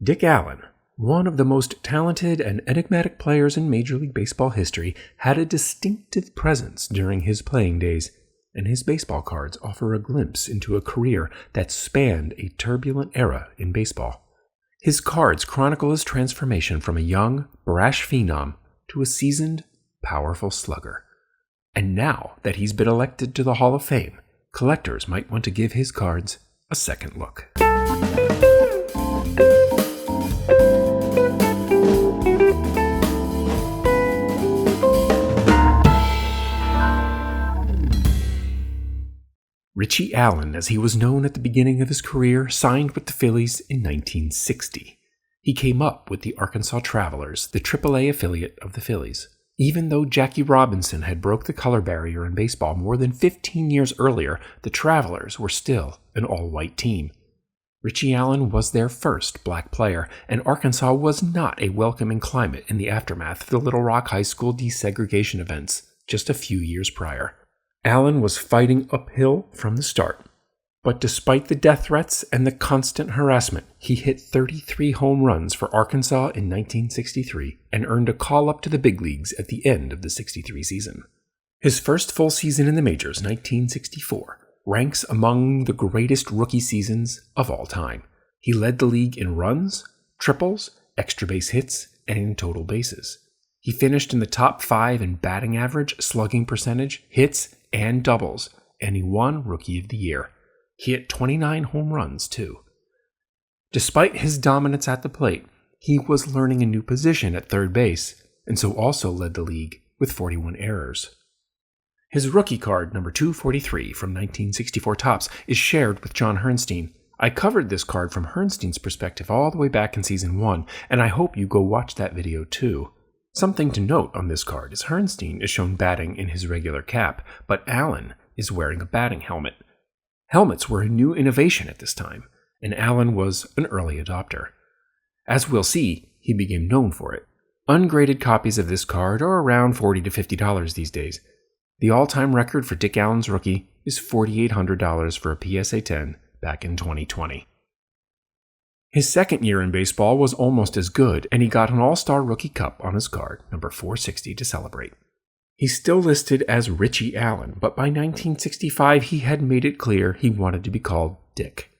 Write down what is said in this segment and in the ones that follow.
Dick Allen, one of the most talented and enigmatic players in Major League Baseball history, had a distinctive presence during his playing days, and his baseball cards offer a glimpse into a career that spanned a turbulent era in baseball. His cards chronicle his transformation from a young, brash phenom to a seasoned, powerful slugger. And now that he's been elected to the Hall of Fame, collectors might want to give his cards a second look. Richie Allen, as he was known at the beginning of his career, signed with the Phillies in 1960. He came up with the Arkansas Travelers, the AAA affiliate of the Phillies. Even though Jackie Robinson had broke the color barrier in baseball more than 15 years earlier, the Travelers were still an all-white team. Richie Allen was their first black player, and Arkansas was not a welcoming climate in the aftermath of the Little Rock High School desegregation events just a few years prior. Allen was fighting uphill from the start, but despite the death threats and the constant harassment, he hit 33 home runs for Arkansas in 1963 and earned a call-up to the big leagues at the end of the 63 season. His first full season in the majors, 1964, ranks among the greatest rookie seasons of all time. He led the league in runs, triples, extra base hits, and in total bases. He finished in the top 5 in batting average, slugging percentage, hits, and doubles, and he won Rookie of the Year. He hit 29 home runs, too. Despite his dominance at the plate, he was learning a new position at third base, and so also led the league with 41 errors. His rookie card, number 243 from 1964 Topps, is shared with John Hernstein. I covered this card from Hernstein's perspective all the way back in Season 1, and I hope you go watch that video too. Something to note on this card is Hernstein is shown batting in his regular cap, but Allen is wearing a batting helmet. Helmets were a new innovation at this time, and Allen was an early adopter. As we'll see, he became known for it. Ungraded copies of this card are around $40 to $50 these days. The all-time record for Dick Allen's rookie is $4,800 for a PSA 10 back in 2020. His second year in baseball was almost as good, and he got an All-Star Rookie Cup on his card, number 460, to celebrate. He's still listed as Richie Allen, but by 1965 he had made it clear he wanted to be called Dick.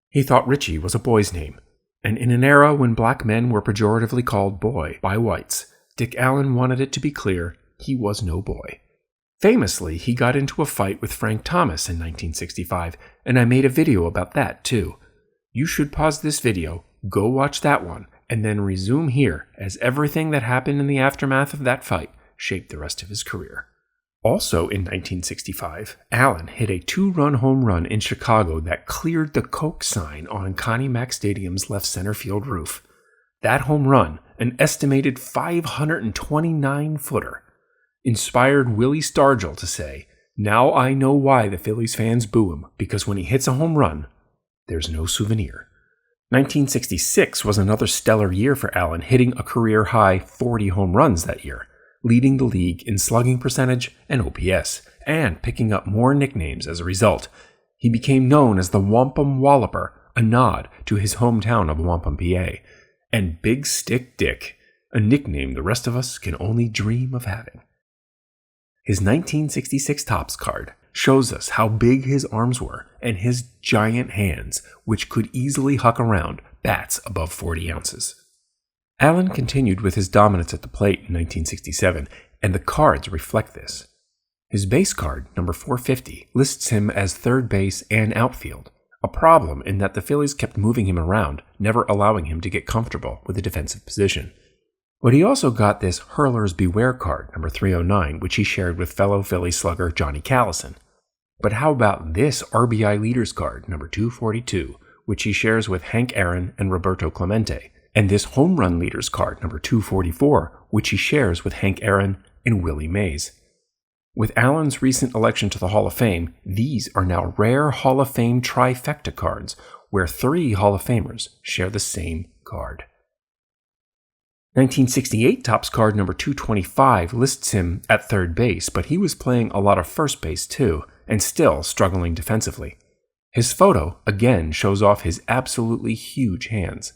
He thought Richie was a boy's name, and in an era when black men were pejoratively called boy by whites, Dick Allen wanted it to be clear he was no boy. Famously, he got into a fight with Frank Thomas in 1965, and I made a video about that too. You should pause this video, go watch that one, and then resume here, as everything that happened in the aftermath of that fight shaped the rest of his career. Also in 1965, Allen hit a 2-run home run in Chicago that cleared the Coke sign on Connie Mack Stadium's left center field roof. That home run, an estimated 529-footer, inspired Willie Stargell to say, "Now I know why the Phillies fans boo him, because when he hits a home run, there's no souvenir." 1966 was another stellar year for Allen, hitting a career-high 40 home runs that year, leading the league in slugging percentage and OPS, and picking up more nicknames as a result. He became known as the Wampum Walloper, a nod to his hometown of Wampum, PA, and Big Stick Dick, a nickname the rest of us can only dream of having. His 1966 Topps card shows us how big his arms were and his giant hands, which could easily huck around bats above 40 ounces. Allen continued with his dominance at the plate in 1967, and the cards reflect this. His base card, number 450, lists him as third base and outfield, a problem in that the Phillies kept moving him around, never allowing him to get comfortable with a defensive position. But he also got this Hurlers Beware card, number 309, which he shared with fellow Philly slugger Johnny Callison. But how about this RBI Leaders card, number 242, which he shares with Hank Aaron and Roberto Clemente, and this Home Run Leaders card, number 244, which he shares with Hank Aaron and Willie Mays. With Allen's recent election to the Hall of Fame, these are now rare Hall of Fame trifecta cards, where 3 Hall of Famers share the same card. 1968 Topps card number 225 lists him at third base, but he was playing a lot of first base too, and still struggling defensively. His photo, again, shows off his absolutely huge hands.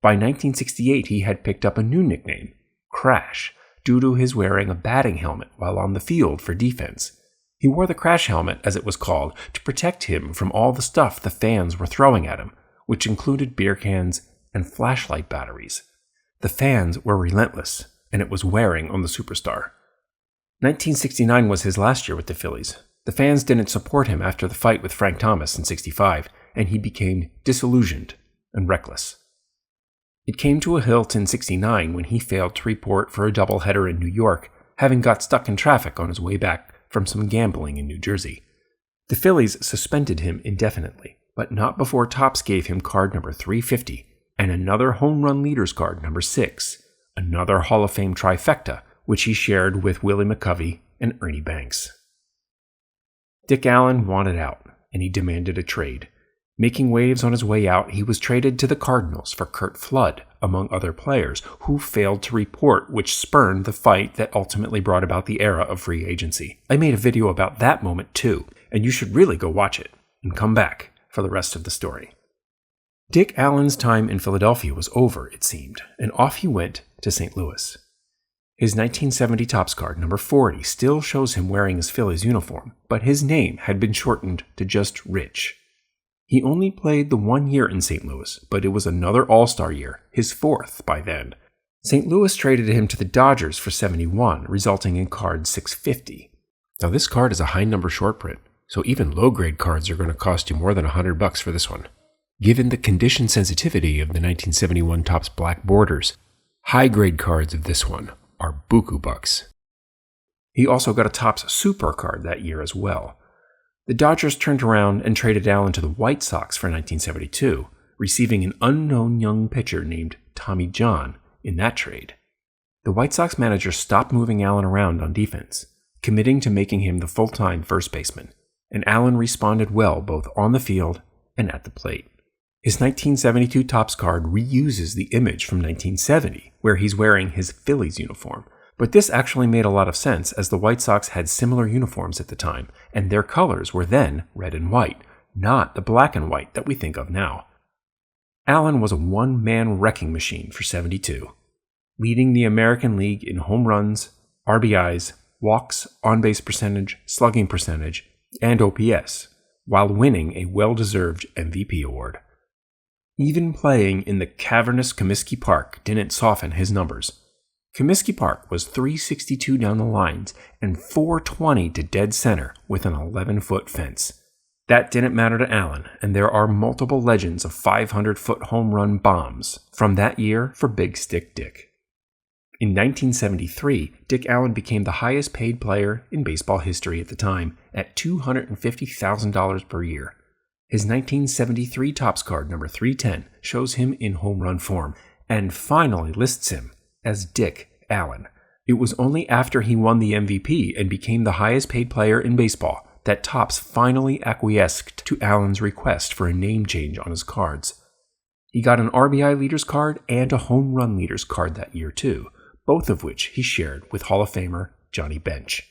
By 1968, he had picked up a new nickname, Crash, due to his wearing a batting helmet while on the field for defense. He wore the crash helmet, as it was called, to protect him from all the stuff the fans were throwing at him, which included beer cans and flashlight batteries. The fans were relentless, and it was wearing on the superstar. 1969 was his last year with the Phillies. The fans didn't support him after the fight with Frank Thomas in '65, and he became disillusioned and reckless. It came to a halt in '69 when he failed to report for a doubleheader in New York, having got stuck in traffic on his way back from some gambling in New Jersey. The Phillies suspended him indefinitely, but not before Topps gave him card number 350 and another home run leaders card number 6, another Hall of Fame trifecta, which he shared with Willie McCovey and Ernie Banks. Dick Allen wanted out, and he demanded a trade. Making waves on his way out, he was traded to the Cardinals for Curt Flood, among other players, who failed to report, which spurned the fight that ultimately brought about the era of free agency. I made a video about that moment too, and you should really go watch it, and come back for the rest of the story. Dick Allen's time in Philadelphia was over, it seemed, and off he went to St. Louis. His 1970 Topps card, number 40, still shows him wearing his Phillies uniform, but his name had been shortened to just Rich. He only played the 1 year in St. Louis, but it was another All-Star year, his 4th by then. St. Louis traded him to the Dodgers for 71, resulting in card 650. Now this card is a high number short print, so even low-grade cards are going to cost you more than $100 for this one. Given the condition sensitivity of the 1971 Topps black borders, high-grade cards of this one are buku bucks. He also got a Topps Super card that year as well. The Dodgers turned around and traded Allen to the White Sox for 1972, receiving an unknown young pitcher named Tommy John in that trade. The White Sox manager stopped moving Allen around on defense, committing to making him the full-time first baseman, and Allen responded well both on the field and at the plate. His 1972 Topps card reuses the image from 1970, where he's wearing his Phillies uniform. But this actually made a lot of sense, as the White Sox had similar uniforms at the time, and their colors were then red and white, not the black and white that we think of now. Allen was a one-man wrecking machine for '72, leading the American League in home runs, RBIs, walks, on-base percentage, slugging percentage, and OPS, while winning a well-deserved MVP award. Even playing in the cavernous Comiskey Park didn't soften his numbers. Comiskey Park was 362 down the lines and 420 to dead center with an 11-foot fence. That didn't matter to Allen, and there are multiple legends of 500-foot home run bombs from that year for Big Stick Dick. In 1973, Dick Allen became the highest paid player in baseball history at the time at $250,000 per year. His 1973 Topps card number 310 shows him in home run form and finally lists him as Dick Allen. It was only after he won the MVP and became the highest paid player in baseball that Topps finally acquiesced to Allen's request for a name change on his cards. He got an RBI leaders card and a home run leaders card that year too, both of which he shared with Hall of Famer Johnny Bench.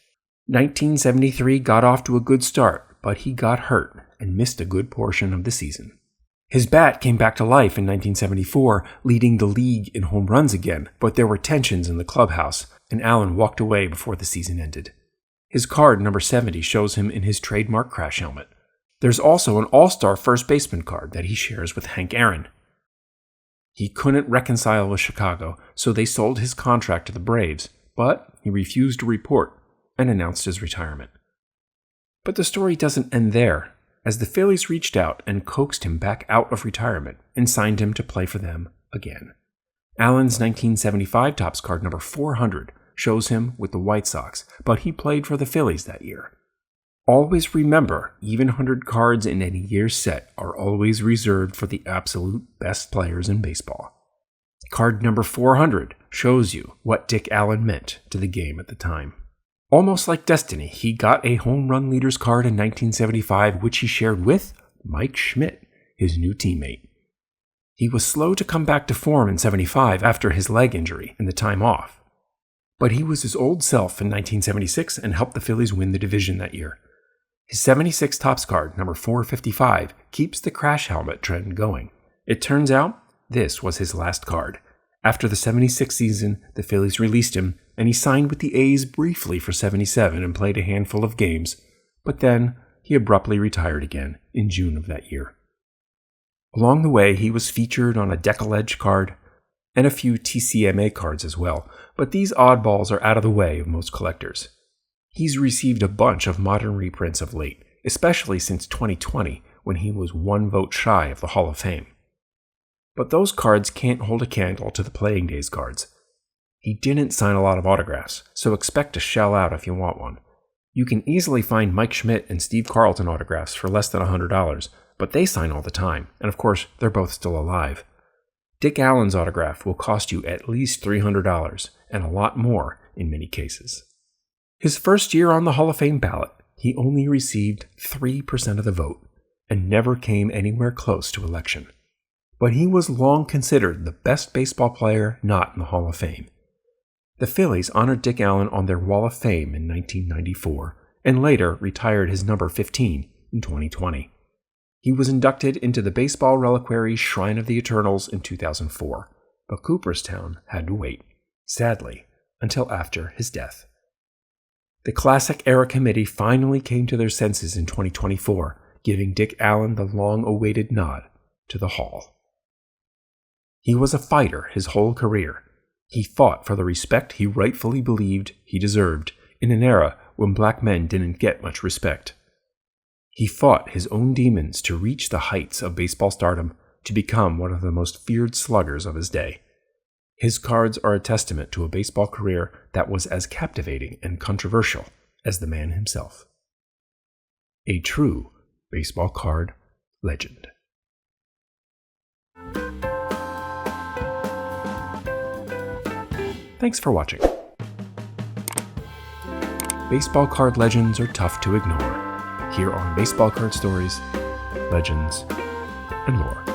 1973 got off to a good start, but he got hurt and missed a good portion of the season. His bat came back to life in 1974, leading the league in home runs again, but there were tensions in the clubhouse, and Allen walked away before the season ended. His card, number 70, shows him in his trademark crash helmet. There's also an all-star first baseman card that he shares with Hank Aaron. He couldn't reconcile with Chicago, so they sold his contract to the Braves, but he refused to report and announced his retirement. But the story doesn't end there, as the Phillies reached out and coaxed him back out of retirement and signed him to play for them again. Allen's 1975 Topps card number 400 shows him with the White Sox, but he played for the Phillies that year. Always remember, even 100 cards in any year's set are always reserved for the absolute best players in baseball. Card number 400 shows you what Dick Allen meant to the game at the time. Almost like destiny, he got a home run leaders card in 1975, which he shared with Mike Schmidt, his new teammate. He was slow to come back to form in '75 after his leg injury and the time off, but he was his old self in 1976 and helped the Phillies win the division that year. His '76 Topps card, number 455, keeps the crash helmet trend going. It turns out this was his last card. After the 76 season, the Phillies released him, and he signed with the A's briefly for 77 and played a handful of games, but then he abruptly retired again in June of that year. Along the way, he was featured on a Deckle-Edge card and a few TCMA cards as well, but these oddballs are out of the way of most collectors. He's received a bunch of modern reprints of late, especially since 2020, when he was one vote shy of the Hall of Fame. But those cards can't hold a candle to the Playing Days cards. He didn't sign a lot of autographs, so expect to shell out if you want one. You can easily find Mike Schmidt and Steve Carlton autographs for less than $100, but they sign all the time, and of course, they're both still alive. Dick Allen's autograph will cost you at least $300, and a lot more in many cases. His first year on the Hall of Fame ballot, he only received 3% of the vote, and never came anywhere close to election. But he was long considered the best baseball player not in the Hall of Fame. The Phillies honored Dick Allen on their Wall of Fame in 1994, and later retired his number 15 in 2020. He was inducted into the Baseball Reliquary's Shrine of the Eternals in 2004, but Cooperstown had to wait, sadly, until after his death. The Classic Era Committee finally came to their senses in 2024, giving Dick Allen the long-awaited nod to the Hall. He was a fighter his whole career. He fought for the respect he rightfully believed he deserved in an era when black men didn't get much respect. He fought his own demons to reach the heights of baseball stardom, to become one of the most feared sluggers of his day. His cards are a testament to a baseball career that was as captivating and controversial as the man himself. A true baseball card legend. Thanks for watching. Baseball card legends are tough to ignore. Here on Baseball Card Stories, Legends, and Lore.